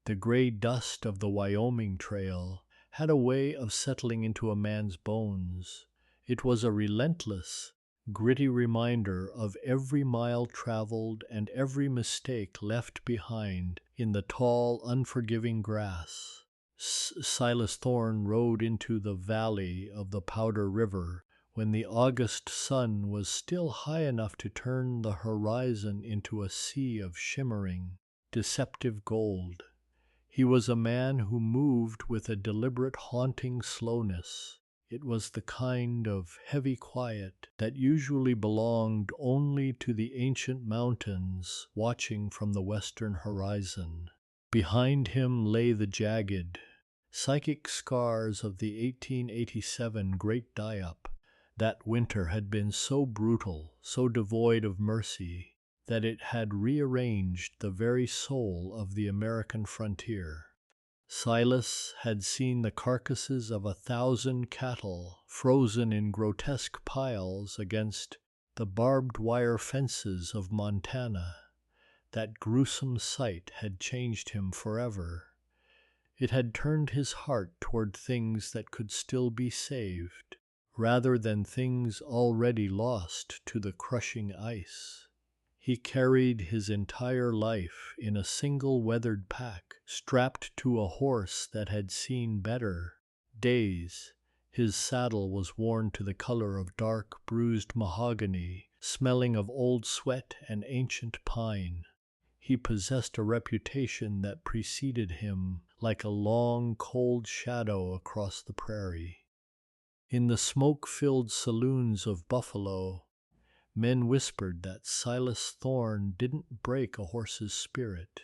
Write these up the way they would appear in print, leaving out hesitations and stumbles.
The gray dust of the Wyoming Trail had a way of settling into a man's bones. It was a relentless, gritty reminder of every mile traveled and every mistake left behind in the tall, unforgiving grass. Silas Thorne rode into the valley of the Powder River when the August sun was still high enough to turn the horizon into a sea of shimmering, deceptive gold. He was a man who moved with a deliberate, haunting slowness. It was the kind of heavy quiet that usually belonged only to the ancient mountains watching from the western horizon. Behind him lay the jagged, psychic scars of the 1887 Great Die-Up. That winter had been so brutal, so devoid of mercy, that it had rearranged the very soul of the American frontier. Silas had seen the carcasses of 1,000 cattle frozen in grotesque piles against the barbed wire fences of Montana. That gruesome sight had changed him forever. It had turned his heart toward things that could still be saved, rather than things already lost to the crushing ice. He carried his entire life in a single weathered pack, strapped to a horse that had seen better days. His saddle was worn to the color of dark, bruised mahogany, smelling of old sweat and ancient pine. He possessed a reputation that preceded him like a long, cold shadow across the prairie. In the smoke-filled saloons of Buffalo, men whispered that Silas Thorne didn't break a horse's spirit.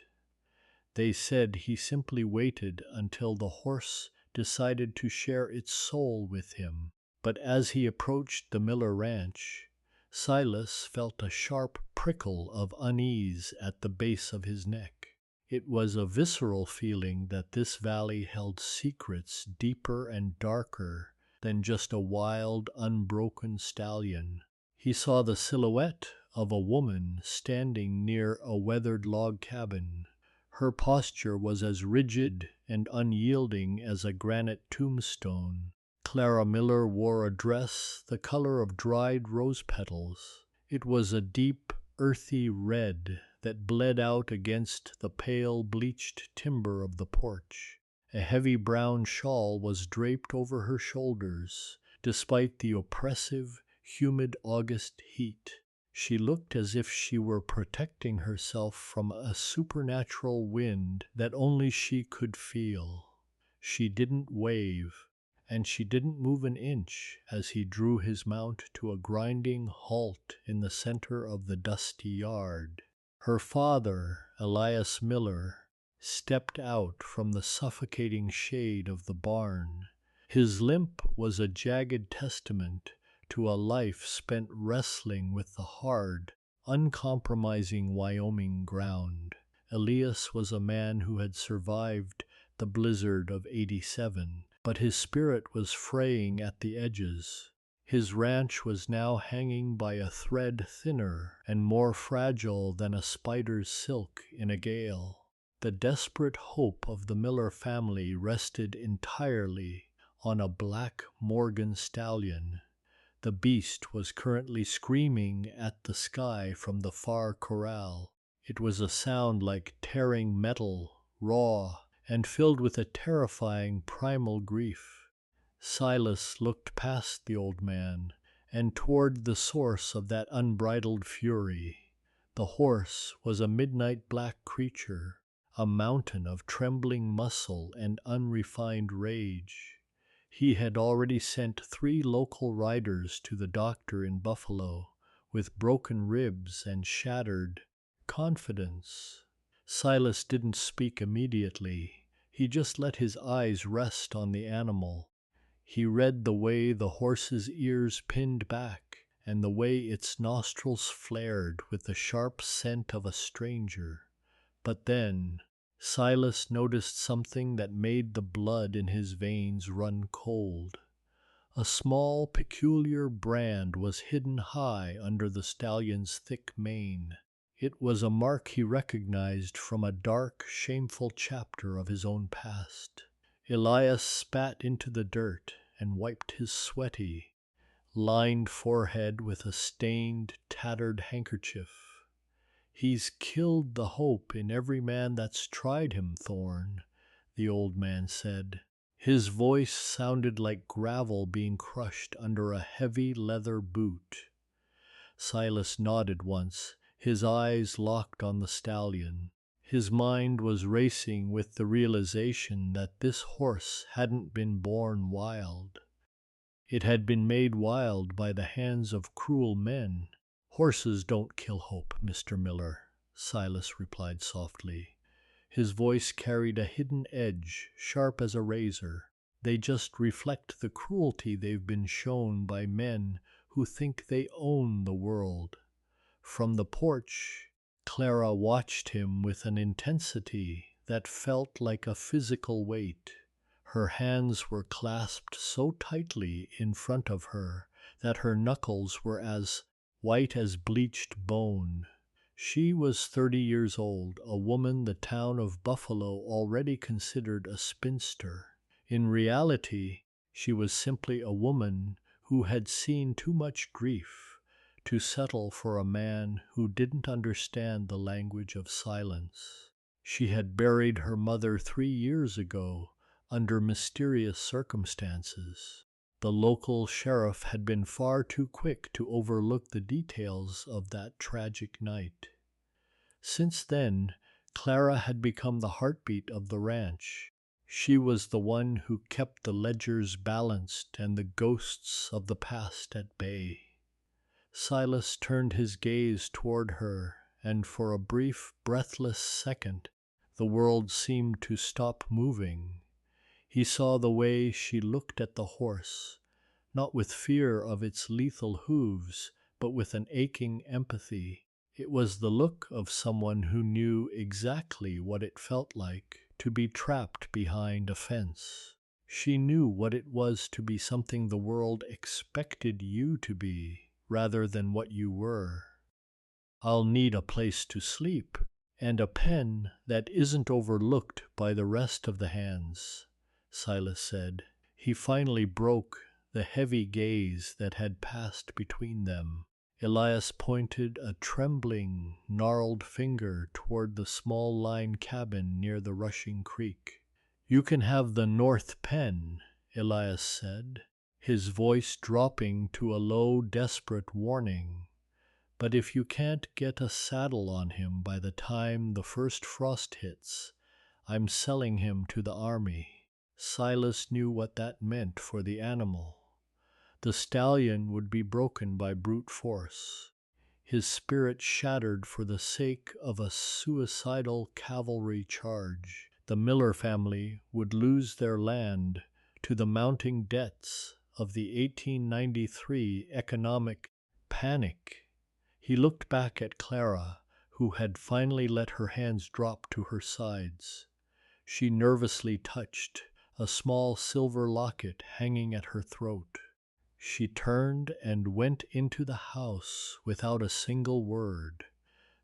They said he simply waited until the horse decided to share its soul with him. But as he approached the Miller Ranch, Silas felt a sharp prickle of unease at the base of his neck. It was a visceral feeling that this valley held secrets deeper and darker than just a wild, unbroken stallion. He saw the silhouette of a woman standing near a weathered log cabin. Her posture was as rigid and unyielding as a granite tombstone. Clara Miller wore a dress the color of dried rose petals. It was a deep, earthy red that bled out against the pale, bleached timber of the porch. A heavy brown shawl was draped over her shoulders, despite the oppressive, humid August heat. She looked as if she were protecting herself from a supernatural wind that only she could feel. She didn't wave, and she didn't move an inch as he drew his mount to a grinding halt in the center of the dusty yard. Her father, Elias Miller, stepped out from the suffocating shade of the barn. His limp was a jagged testament to a life spent wrestling with the hard, uncompromising Wyoming ground. Elias was a man who had survived the blizzard of '87, but his spirit was fraying at the edges. His ranch was now hanging by a thread thinner and more fragile than a spider's silk in a gale. The desperate hope of the Miller family rested entirely on a black Morgan stallion. The beast was currently screaming at the sky from the far corral. It was a sound like tearing metal, raw, and filled with a terrifying primal grief. Silas looked past the old man and toward the source of that unbridled fury. The horse was a midnight black creature, a mountain of trembling muscle and unrefined rage. He had already sent 3 local riders to the doctor in Buffalo with broken ribs and shattered confidence. Silas didn't speak immediately. He just let his eyes rest on the animal. He read the way the horse's ears pinned back and the way its nostrils flared with the sharp scent of a stranger. But then Silas noticed something that made the blood in his veins run cold. A small, peculiar brand was hidden high under the stallion's thick mane. It was a mark he recognized from a dark, shameful chapter of his own past. Elias spat into the dirt and wiped his sweaty, lined forehead with a stained, tattered handkerchief. "He's killed the hope in every man that's tried him, Thorne," the old man said. His voice sounded like gravel being crushed under a heavy leather boot. Silas nodded once, his eyes locked on the stallion. His mind was racing with the realization that this horse hadn't been born wild. It had been made wild by the hands of cruel men. "Horses don't kill hope, Mr. Miller," Silas replied softly. His voice carried a hidden edge, sharp as a razor. "They just reflect the cruelty they've been shown by men who think they own the world." From the porch, Clara watched him with an intensity that felt like a physical weight. Her hands were clasped so tightly in front of her that her knuckles were as white as bleached bone. She was 30 years old, a woman the town of Buffalo already considered a spinster. In reality, she was simply a woman who had seen too much grief to settle for a man who didn't understand the language of silence. She had buried her mother 3 years ago under mysterious circumstances. The local sheriff had been far too quick to overlook the details of that tragic night. Since then, Clara had become the heartbeat of the ranch. She was the one who kept the ledgers balanced and the ghosts of the past at bay. Silas turned his gaze toward her, and for a brief, breathless second, the world seemed to stop moving. He saw the way she looked at the horse, not with fear of its lethal hooves, but with an aching empathy. It was the look of someone who knew exactly what it felt like to be trapped behind a fence. She knew what it was to be something the world expected you to be, rather than what you were. "I'll need a place to sleep, and a pen that isn't overlooked by the rest of the hands," Silas said. He finally broke the heavy gaze that had passed between them. Elias pointed a trembling, gnarled finger toward the small line cabin near the rushing creek. "You can have the north pen," Elias said, his voice dropping to a low, desperate warning. "But if you can't get a saddle on him by the time the first frost hits, I'm selling him to the army." Silas knew what that meant for the animal. The stallion would be broken by brute force, his spirit shattered for the sake of a suicidal cavalry charge. The Miller family would lose their land to the mounting debts of the 1893 economic panic. He looked back at Clara, who had finally let her hands drop to her sides. She nervously touched a small silver locket hanging at her throat. She turned and went into the house without a single word.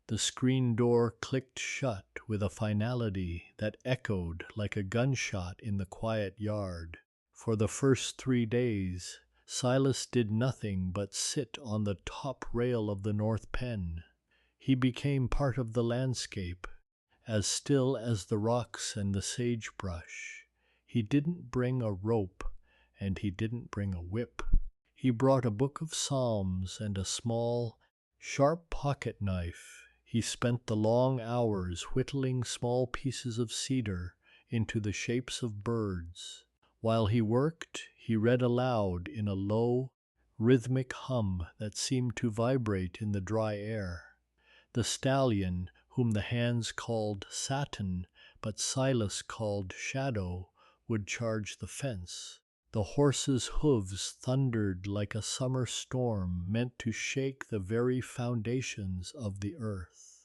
The screen door clicked shut with a finality that echoed like a gunshot in the quiet yard. For the first 3 days, Silas did nothing but sit on the top rail of the north pen. He became part of the landscape, as still as the rocks and the sagebrush. He didn't bring a rope, and he didn't bring a whip. He brought a book of Psalms and a small, sharp pocket knife. He spent the long hours whittling small pieces of cedar into the shapes of birds. While he worked, he read aloud in a low, rhythmic hum that seemed to vibrate in the dry air. The stallion, whom the hands called Satin, but Silas called Shadow, would charge the fence. The horse's hooves thundered like a summer storm meant to shake the very foundations of the earth.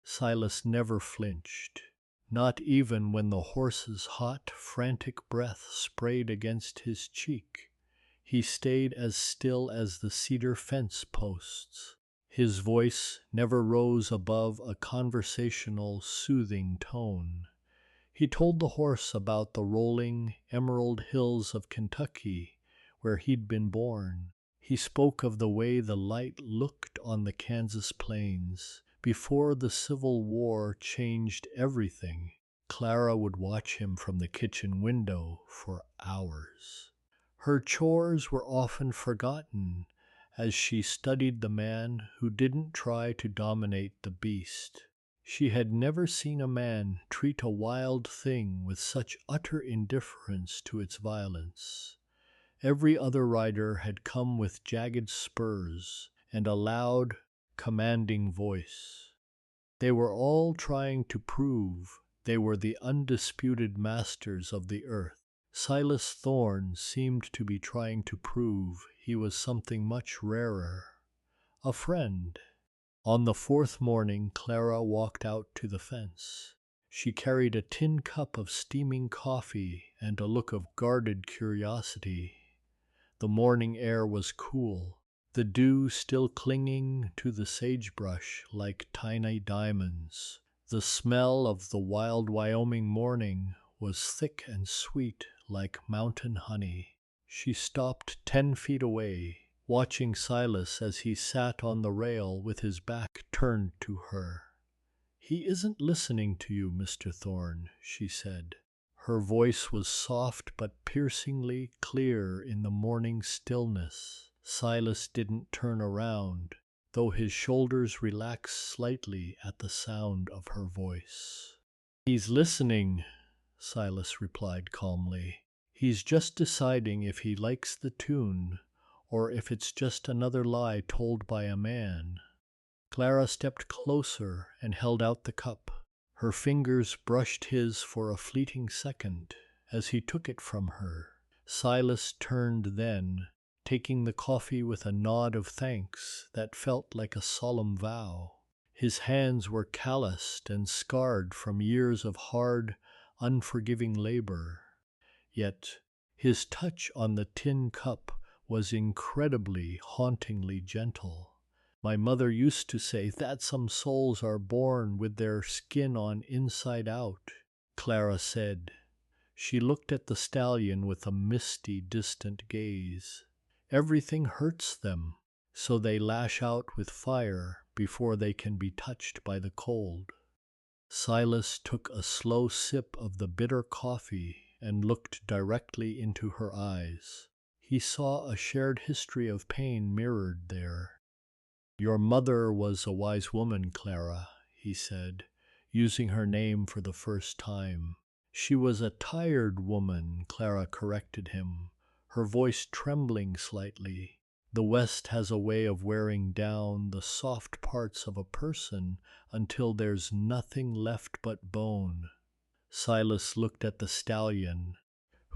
Silas never flinched, not even when the horse's hot, frantic breath sprayed against his cheek. He stayed as still as the cedar fence posts, His voice never rose above a conversational, soothing tone. He told the horse about the rolling emerald hills of Kentucky, where he'd been born. He spoke of the way the light looked on the Kansas plains before the Civil War changed everything. Clara would watch him from the kitchen window for hours. Her chores were often forgotten as she studied the man who didn't try to dominate the beast. She had never seen a man treat a wild thing with such utter indifference to its violence. Every other rider had come with jagged spurs and a loud, commanding voice. They were all trying to prove they were the undisputed masters of the earth. Silas Thorne seemed to be trying to prove he was something much rarer, a friend. On the fourth morning, Clara walked out to the fence. She carried a tin cup of steaming coffee and a look of guarded curiosity. The morning air was cool, the dew still clinging to the sagebrush like tiny diamonds. The smell of the wild Wyoming morning was thick and sweet like mountain honey. She stopped 10 feet away, watching Silas as he sat on the rail with his back turned to her. "He isn't listening to you, Mr. Thorne," she said. Her voice was soft but piercingly clear in the morning stillness. Silas didn't turn around, though his shoulders relaxed slightly at the sound of her voice. "He's listening," Silas replied calmly. "He's just deciding if he likes the tune, or if it's just another lie told by a man." Clara stepped closer and held out the cup. Her fingers brushed his for a fleeting second as he took it from her. Silas turned then, taking the coffee with a nod of thanks that felt like a solemn vow. His hands were calloused and scarred from years of hard, unforgiving labor. Yet his touch on the tin cup was incredibly, hauntingly gentle. "My mother used to say that some souls are born with their skin on inside out," Clara said. She looked at the stallion with a misty, distant gaze. "Everything hurts them, so they lash out with fire before they can be touched by the cold." Silas took a slow sip of the bitter coffee and looked directly into her eyes. He saw a shared history of pain mirrored there. "Your mother was a wise woman, Clara," he said, using her name for the first time. "She was a tired woman," Clara corrected him, her voice trembling slightly. "The West has a way of wearing down the soft parts of a person until there's nothing left but bone." Silas looked at the stallion,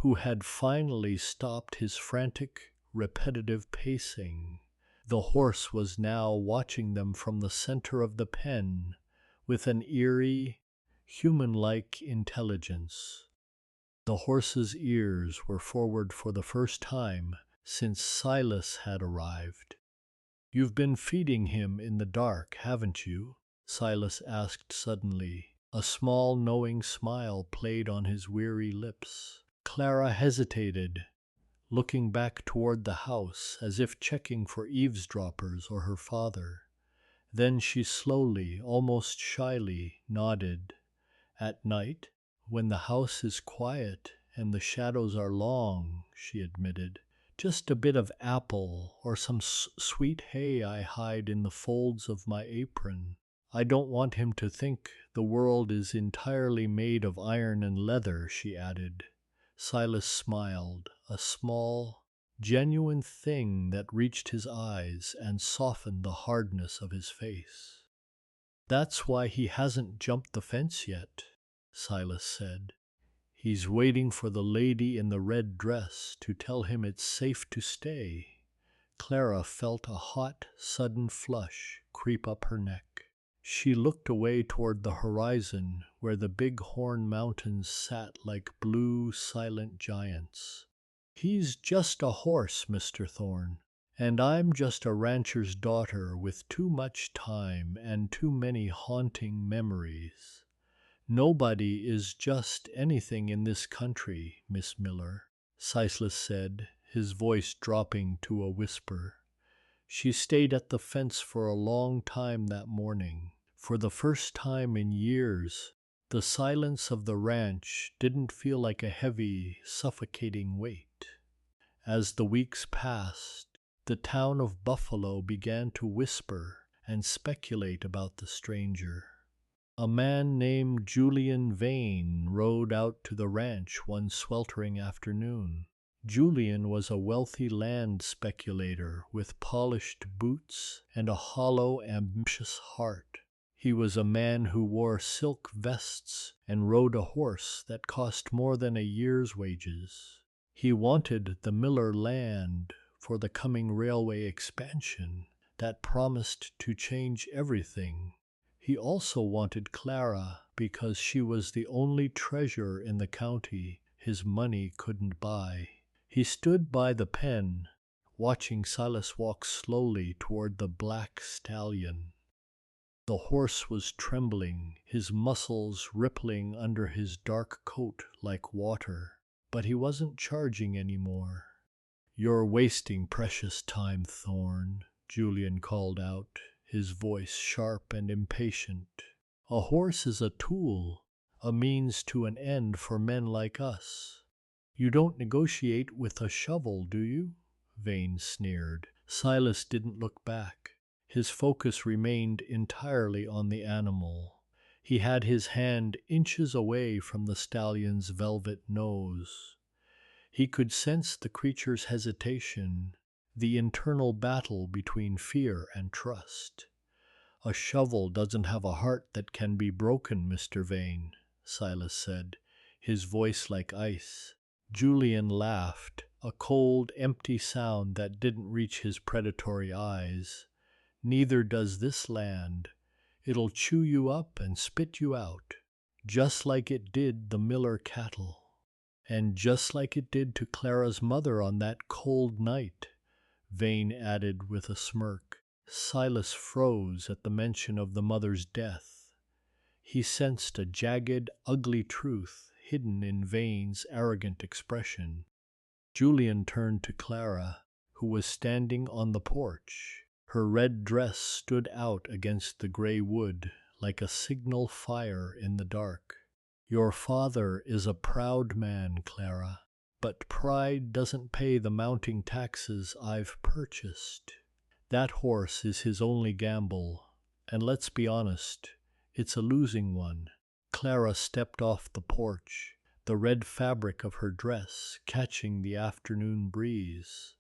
who had finally stopped his frantic, repetitive pacing. The horse was now watching them from the center of the pen with an eerie, human-like intelligence. The horse's ears were forward for the first time since Silas had arrived. "You've been feeding him in the dark, haven't you?" Silas asked suddenly. A small, knowing smile played on his weary lips. Clara hesitated, looking back toward the house as if checking for eavesdroppers or her father. Then she slowly, almost shyly, nodded. "At night, when the house is quiet and the shadows are long," she admitted, "just a bit of apple or some sweet hay I hide in the folds of my apron. I don't want him to think the world is entirely made of iron and leather," she added. Silas smiled, a small, genuine thing that reached his eyes and softened the hardness of his face. "That's why he hasn't jumped the fence yet," Silas said. "He's waiting for the lady in the red dress to tell him it's safe to stay." Clara felt a hot, sudden flush creep up her neck. She looked away toward the horizon where the Big Horn Mountains sat like blue, silent giants. "He's just a horse, Mr. Thorne, And I'm just a rancher's daughter with too much time and too many haunting memories. Nobody is just anything in this country, Miss Miller, Silas said, his voice dropping to a whisper. She stayed at the fence for a long time that morning. For the first time in years, the silence of the ranch didn't feel like a heavy, suffocating weight. As the weeks passed, the town of Buffalo began to whisper and speculate about the stranger. A man named Julian Vane rode out to the ranch one sweltering afternoon. Julian was a wealthy land speculator with polished boots and a hollow, ambitious heart. He was a man who wore silk vests and rode a horse that cost more than a year's wages. He wanted the Miller land for the coming railway expansion that promised to change everything. He also wanted Clara because she was the only treasure in the county his money couldn't buy. He stood by the pen, watching Silas walk slowly toward the black stallion. The horse was trembling, his muscles rippling under his dark coat like water, but he wasn't charging anymore. "You're wasting precious time, Thorn," Julian called out, his voice sharp and impatient. "A horse is a tool, a means to an end for men like us." "You don't negotiate with a shovel, do you?" Vane sneered. Silas didn't look back. His focus remained entirely on the animal. He had his hand inches away from the stallion's velvet nose. He could sense the creature's hesitation, the internal battle between fear and trust. "A shovel doesn't have a heart that can be broken, Mr. Vane," Silas said, his voice like ice. Julian laughed, a cold, empty sound that didn't reach his predatory eyes. "Neither does this land. It'll chew you up and spit you out, just like it did the Miller cattle. And just like it did to Clara's mother on that cold night," Vane added with a smirk. Silas froze at the mention of the mother's death. He sensed a jagged, ugly truth hidden in Vane's arrogant expression. Julian turned to Clara, who was standing on the porch. Her red dress stood out against the gray wood like a signal fire in the dark. "Your father is a proud man, Clara, but pride doesn't pay the mounting taxes I've purchased. That horse is his only gamble, and let's be honest, it's a losing one." Clara stepped off the porch, the red fabric of her dress catching the afternoon breeze.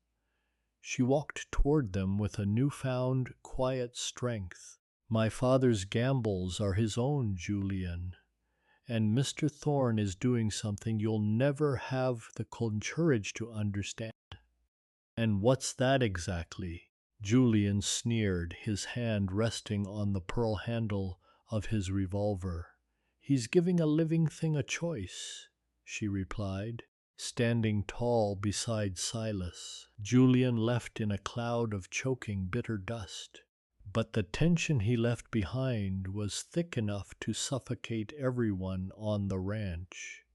She walked toward them with a newfound, quiet strength. "My father's gambles are his own, Julian, and Mr. Thorne is doing something you'll never have the courage to understand." "And what's that exactly?" Julian sneered, his hand resting on the pearl handle of his revolver. "He's giving a living thing a choice," she replied, standing tall beside Silas. Julian left in a cloud of choking bitter dust. But the tension he left behind was thick enough to suffocate everyone on the ranch.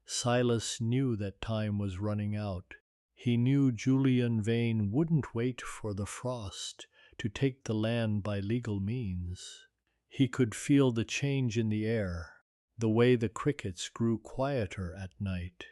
Silas knew that time was running out. He knew Julian Vane wouldn't wait for the frost to take the land by legal means. He could feel the change in the air, the way the crickets grew quieter at night.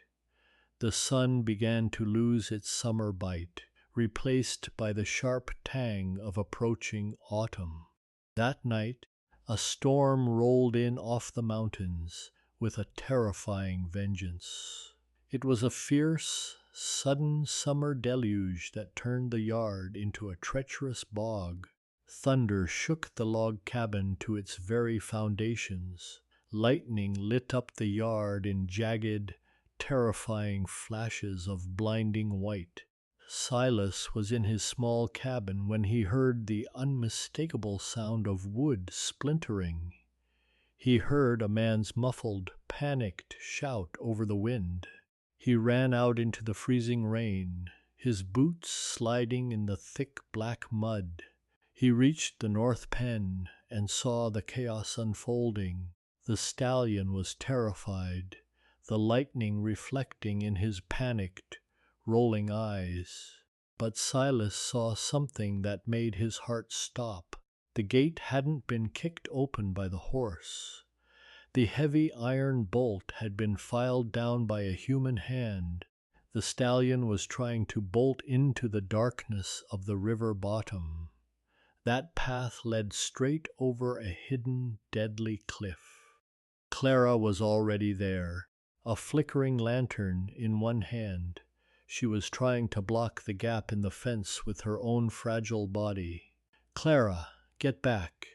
The sun began to lose its summer bite, replaced by the sharp tang of approaching autumn. That night, a storm rolled in off the mountains with a terrifying vengeance. It was a fierce, sudden summer deluge that turned the yard into a treacherous bog. Thunder shook the log cabin to its very foundations. Lightning lit up the yard in jagged, terrifying flashes of blinding white. Silas was in his small cabin when he heard the unmistakable sound of wood splintering. He heard a man's muffled, panicked shout over the wind. He ran out into the freezing rain, his boots sliding in the thick black mud. He reached the north pen and saw the chaos unfolding. The stallion was terrified, the lightning reflecting in his panicked, rolling eyes. But Silas saw something that made his heart stop. The gate hadn't been kicked open by the horse. The heavy iron bolt had been filed down by a human hand. The stallion was trying to bolt into the darkness of the river bottom. That path led straight over a hidden, deadly cliff. Clara was already there, a flickering lantern in one hand. She was trying to block the gap in the fence with her own fragile body. "Clara, get back.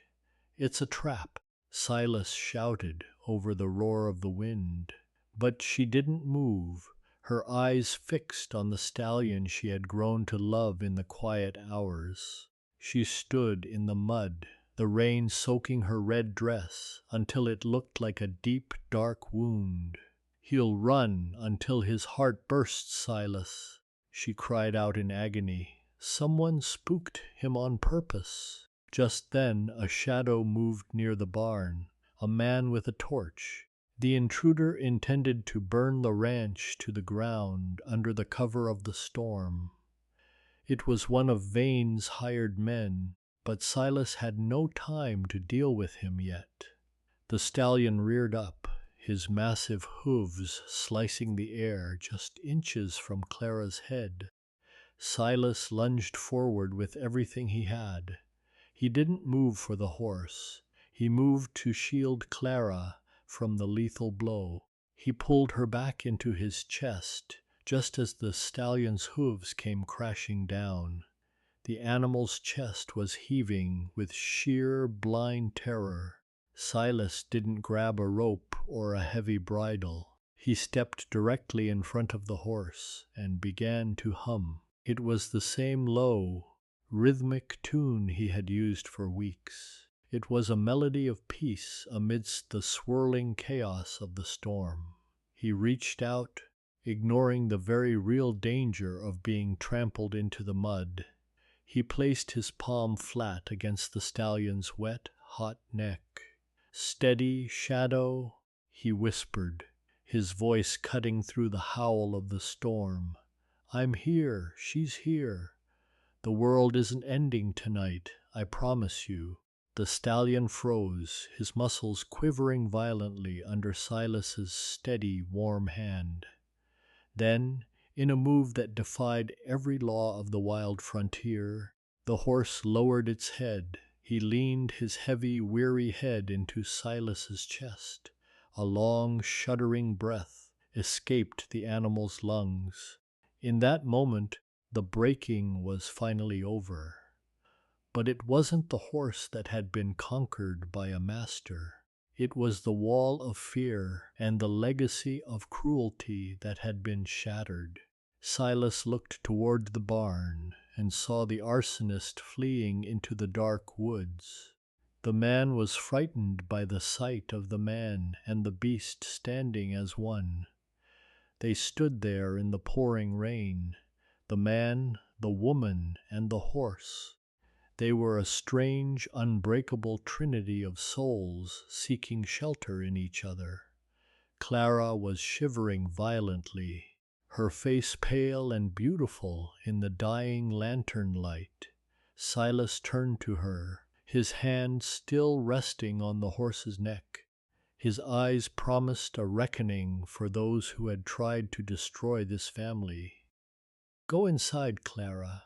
It's a trap," Silas shouted over the roar of the wind. But she didn't move, her eyes fixed on the stallion she had grown to love in the quiet hours. She stood in the mud, the rain soaking her red dress until it looked like a deep, dark wound. "He'll run until his heart bursts, Silas," she cried out in agony. "Someone spooked him on purpose." Just then a shadow moved near the barn, a man with a torch. The intruder intended to burn the ranch to the ground under the cover of the storm. It was one of Vane's hired men, but Silas had no time to deal with him yet. The stallion reared up, his massive hooves slicing the air just inches from Clara's head. Silas lunged forward with everything he had. He didn't move for the horse. He moved to shield Clara from the lethal blow. He pulled her back into his chest just as the stallion's hooves came crashing down. The animal's chest was heaving with sheer, blind terror. Silas didn't grab a rope or a heavy bridle. He stepped directly in front of the horse and began to hum. It was the same low, rhythmic tune he had used for weeks. It was a melody of peace amidst the swirling chaos of the storm. He reached out, ignoring the very real danger of being trampled into the mud. He placed his palm flat against the stallion's wet, hot neck. "Steady, Shadow," he whispered, his voice cutting through the howl of the storm. "I'm here, she's here. The world isn't ending tonight, I promise you." The stallion froze, his muscles quivering violently under Silas's steady, warm hand. Then, in a move that defied every law of the wild frontier, the horse lowered its head. He leaned his heavy, weary head into Silas's chest. A long, shuddering breath escaped the animal's lungs. In that moment, the breaking was finally over. But it wasn't the horse that had been conquered by a master. It was the wall of fear and the legacy of cruelty that had been shattered. Silas looked toward the barn and saw the arsonist fleeing into the dark woods. The man was frightened by the sight of the man and the beast standing as one. They stood there in the pouring rain, the man, the woman, and the horse. They were a strange, unbreakable trinity of souls seeking shelter in each other. Clara was shivering violently, her face pale and beautiful in the dying lantern light. Silas turned to her, his hand still resting on the horse's neck. His eyes promised a reckoning for those who had tried to destroy this family. "Go inside, Clara.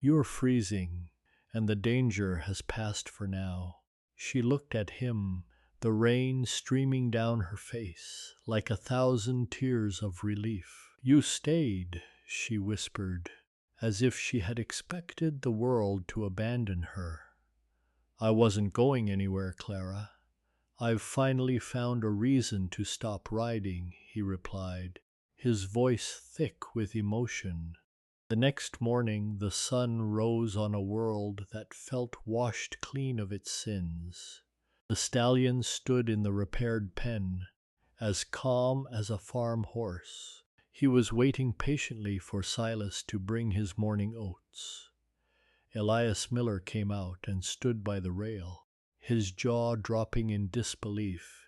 You're freezing, and the danger has passed for now." She looked at him, the rain streaming down her face like 1,000 tears of relief. "You stayed," she whispered, as if she had expected the world to abandon her. "I wasn't going anywhere, Clara. I've finally found a reason to stop riding," he replied, his voice thick with emotion. The next morning the sun rose on a world that felt washed clean of its sins. The stallion stood in the repaired pen, as calm as a farm horse. He was waiting patiently for Silas to bring his morning oats. Elias Miller came out and stood by the rail, his jaw dropping in disbelief.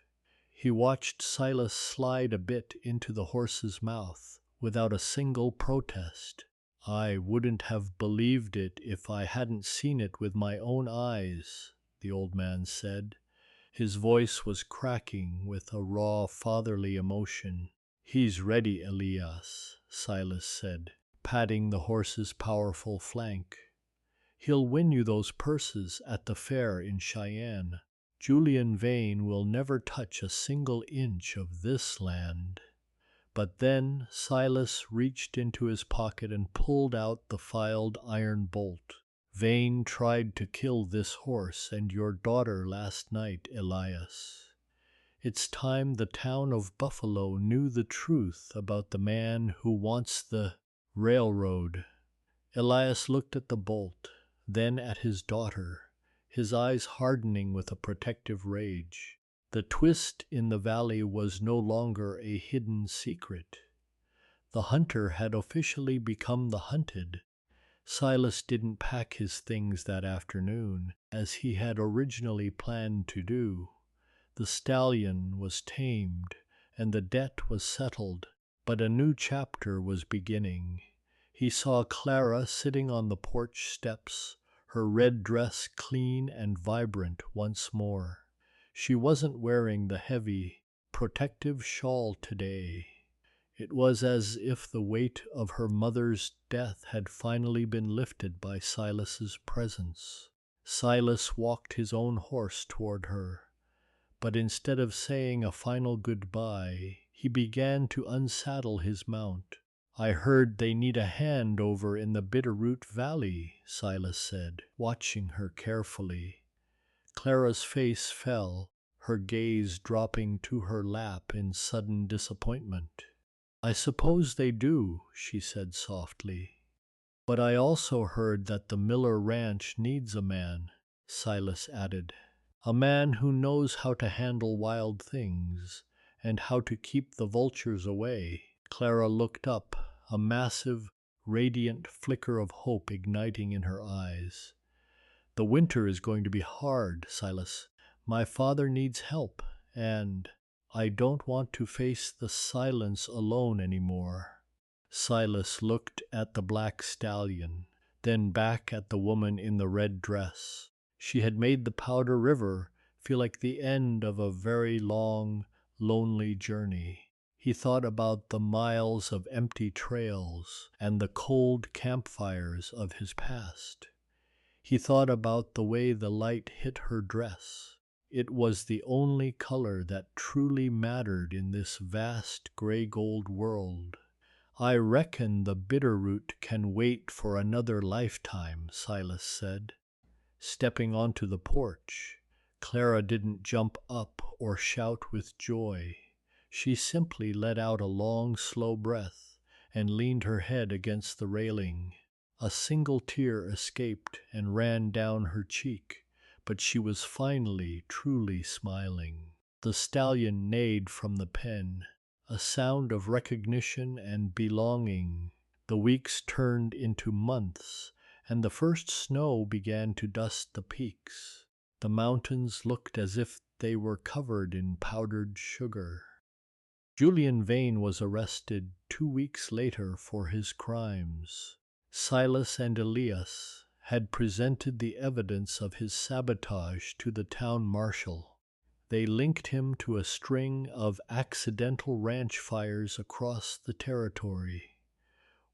He watched Silas slide a bit into the horse's mouth without a single protest. "I wouldn't have believed it if I hadn't seen it with my own eyes," the old man said. His voice was cracking with a raw fatherly emotion. "He's ready, Elias," Silas said, patting the horse's powerful flank. "He'll win you those purses at the fair in Cheyenne. Julian Vane will never touch a single inch of this land." But then Silas reached into his pocket and pulled out the filed iron bolt. "Vane tried to kill this horse and your daughter last night, Elias. It's time the town of Buffalo knew the truth about the man who wants the railroad." Elias looked at the bolt, then at his daughter, his eyes hardening with a protective rage. The twist in the valley was no longer a hidden secret. The hunter had officially become the hunted. Silas didn't pack his things that afternoon, as he had originally planned to do. The stallion was tamed, and the debt was settled, but a new chapter was beginning. He saw Clara sitting on the porch steps, her red dress clean and vibrant once more. She wasn't wearing the heavy, protective shawl today. It was as if the weight of her mother's death had finally been lifted by Silas's presence. Silas walked his own horse toward her, but instead of saying a final goodbye, he began to unsaddle his mount. "I heard they need a hand over in the Bitterroot Valley," Silas said, watching her carefully. Clara's face fell, her gaze dropping to her lap in sudden disappointment. "I suppose they do," she said softly. "But I also heard that the Miller Ranch needs a man," Silas added. "A man who knows how to handle wild things and how to keep the vultures away." Clara looked up, a massive, radiant flicker of hope igniting in her eyes. "The winter is going to be hard, Silas. My father needs help, and I don't want to face the silence alone anymore." Silas looked at the black stallion, then back at the woman in the red dress. She had made the Powder River feel like the end of a very long, lonely journey. He thought about the miles of empty trails and the cold campfires of his past. He thought about the way the light hit her dress. It was the only color that truly mattered in this vast gray-gold world. "I reckon the Bitterroot can wait for another lifetime," Silas said. Stepping onto the porch, Clara didn't jump up or shout with joy. She simply let out a long, slow breath and leaned her head against the railing. A single tear escaped and ran down her cheek, but she was finally truly smiling. The stallion neighed from the pen, a sound of recognition and belonging. The weeks turned into months, and the first snow began to dust the peaks. The mountains looked as if they were covered in powdered sugar. Julian Vane was arrested 2 weeks later for his crimes. Silas and Elias had presented the evidence of his sabotage to the town marshal. They linked him to a string of accidental ranch fires across the territory.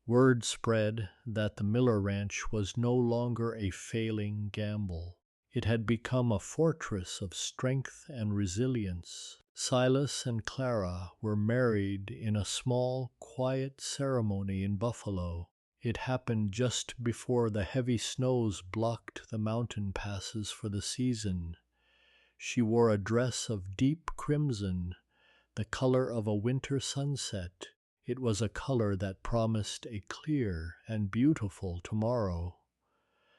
Word spread that the Miller Ranch was no longer a failing gamble. It had become a fortress of strength and resilience. Silas and Clara were married in a small, quiet ceremony in Buffalo. It happened just before the heavy snows blocked the mountain passes for the season. She wore a dress of deep crimson, the color of a winter sunset. It was a color that promised a clear and beautiful tomorrow.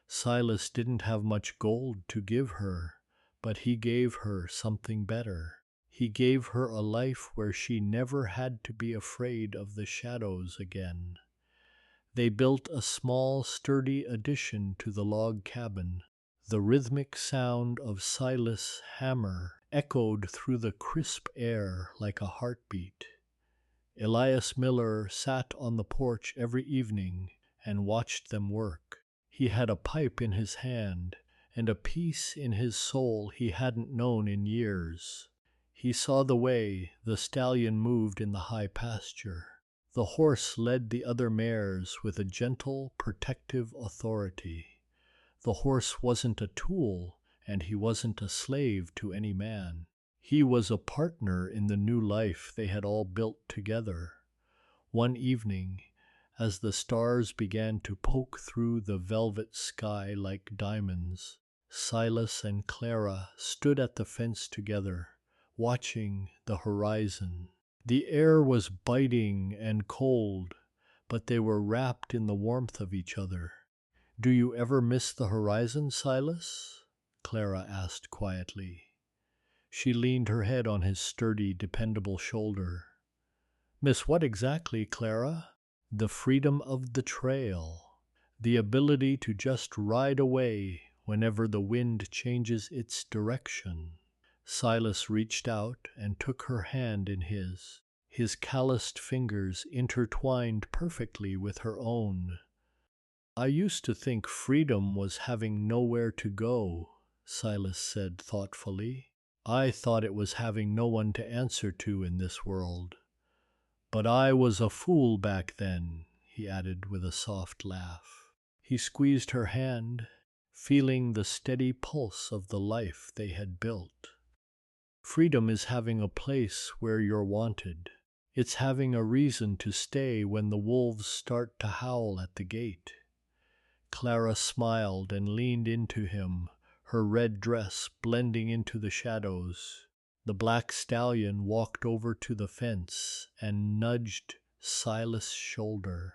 Silas didn't have much gold to give her, but he gave her something better. He gave her a life where she never had to be afraid of the shadows again. They built a small, sturdy addition to the log cabin. The rhythmic sound of Silas' hammer echoed through the crisp air like a heartbeat. Elias Miller sat on the porch every evening and watched them work. He had a pipe in his hand and a peace in his soul he hadn't known in years. He saw the way the stallion moved in the high pasture. The horse led the other mares with a gentle, protective authority. The horse wasn't a tool, and he wasn't a slave to any man. He was a partner in the new life they had all built together. One evening, as the stars began to poke through the velvet sky like diamonds, Silas and Clara stood at the fence together, watching the horizon. The air was biting and cold, but they were wrapped in the warmth of each other. "Do you ever miss the horizon, Silas?" Clara asked quietly. She leaned her head on his sturdy, dependable shoulder. "Miss what exactly, Clara?" "The freedom of the trail. The ability to just ride away whenever the wind changes its direction." Silas reached out and took her hand in his calloused fingers intertwined perfectly with her own. "I used to think freedom was having nowhere to go," Silas said thoughtfully. "I thought it was having no one to answer to in this world. But I was a fool back then," he added with a soft laugh. He squeezed her hand, feeling the steady pulse of the life they had built. "Freedom is having a place where you're wanted. It's having a reason to stay when the wolves start to howl at the gate." Clara smiled and leaned into him, her red dress blending into the shadows. The black stallion walked over to the fence and nudged Silas' shoulder.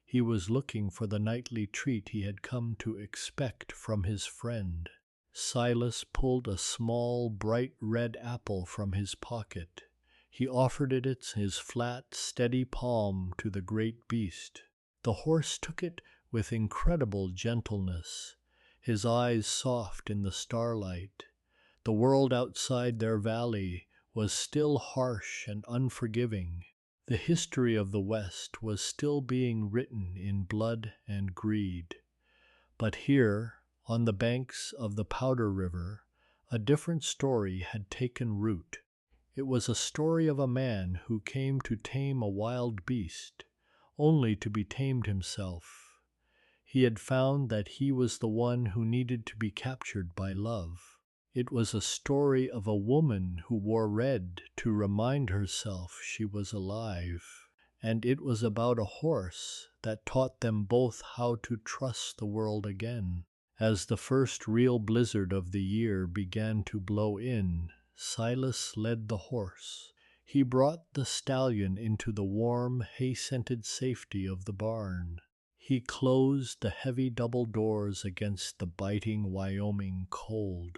He was looking for the nightly treat he had come to expect from his friend. Silas pulled a small, bright red apple from his pocket. He offered it in his flat, steady palm to the great beast. The horse took it with incredible gentleness, his eyes soft in the starlight. The world outside their valley was still harsh and unforgiving. The history of the West was still being written in blood and greed. But here, on the banks of the Powder River, a different story had taken root. It was a story of a man who came to tame a wild beast, only to be tamed himself. He had found that he was the one who needed to be captured by love. It was a story of a woman who wore red to remind herself she was alive. And it was about a horse that taught them both how to trust the world again. As the first real blizzard of the year began to blow in, Silas led the horse. He brought the stallion into the warm, hay-scented safety of the barn. He closed the heavy double doors against the biting Wyoming cold.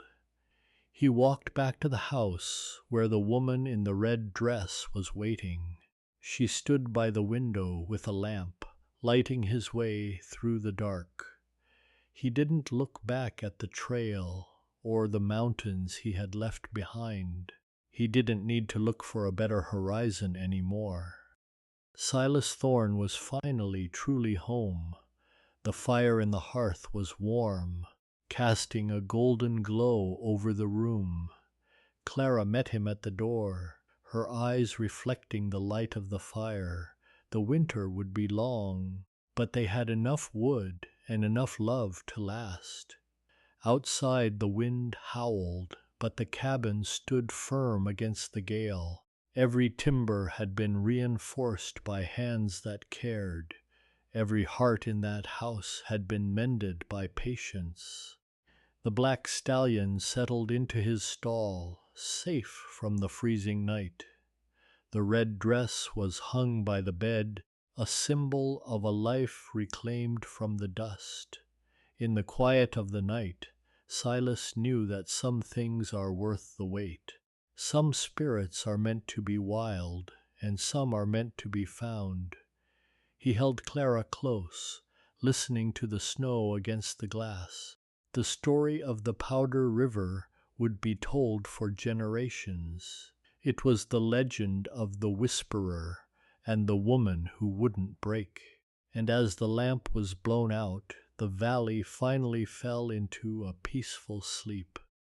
He walked back to the house where the woman in the red dress was waiting. She stood by the window with a lamp, lighting his way through the dark. He didn't look back at the trail or the mountains he had left behind. He didn't need to look for a better horizon anymore. Silas Thorne was finally truly home. The fire in the hearth was warm, casting a golden glow over the room. Clara met him at the door, her eyes reflecting the light of the fire. The winter would be long, but they had enough wood and enough love to last. Outside the wind howled, but the cabin stood firm against the gale. Every timber had been reinforced by hands that cared. Every heart in that house had been mended by patience. The black stallion settled into his stall, safe from the freezing night. The red dress was hung by the bed, a symbol of a life reclaimed from the dust. In the quiet of the night, Silas knew that some things are worth the wait. Some spirits are meant to be wild, and some are meant to be found. He held Clara close, listening to the snow against the glass. The story of the Powder River would be told for generations. It was the legend of the Whisperer and the woman who wouldn't break. And as the lamp was blown out, the valley finally fell into a peaceful sleep.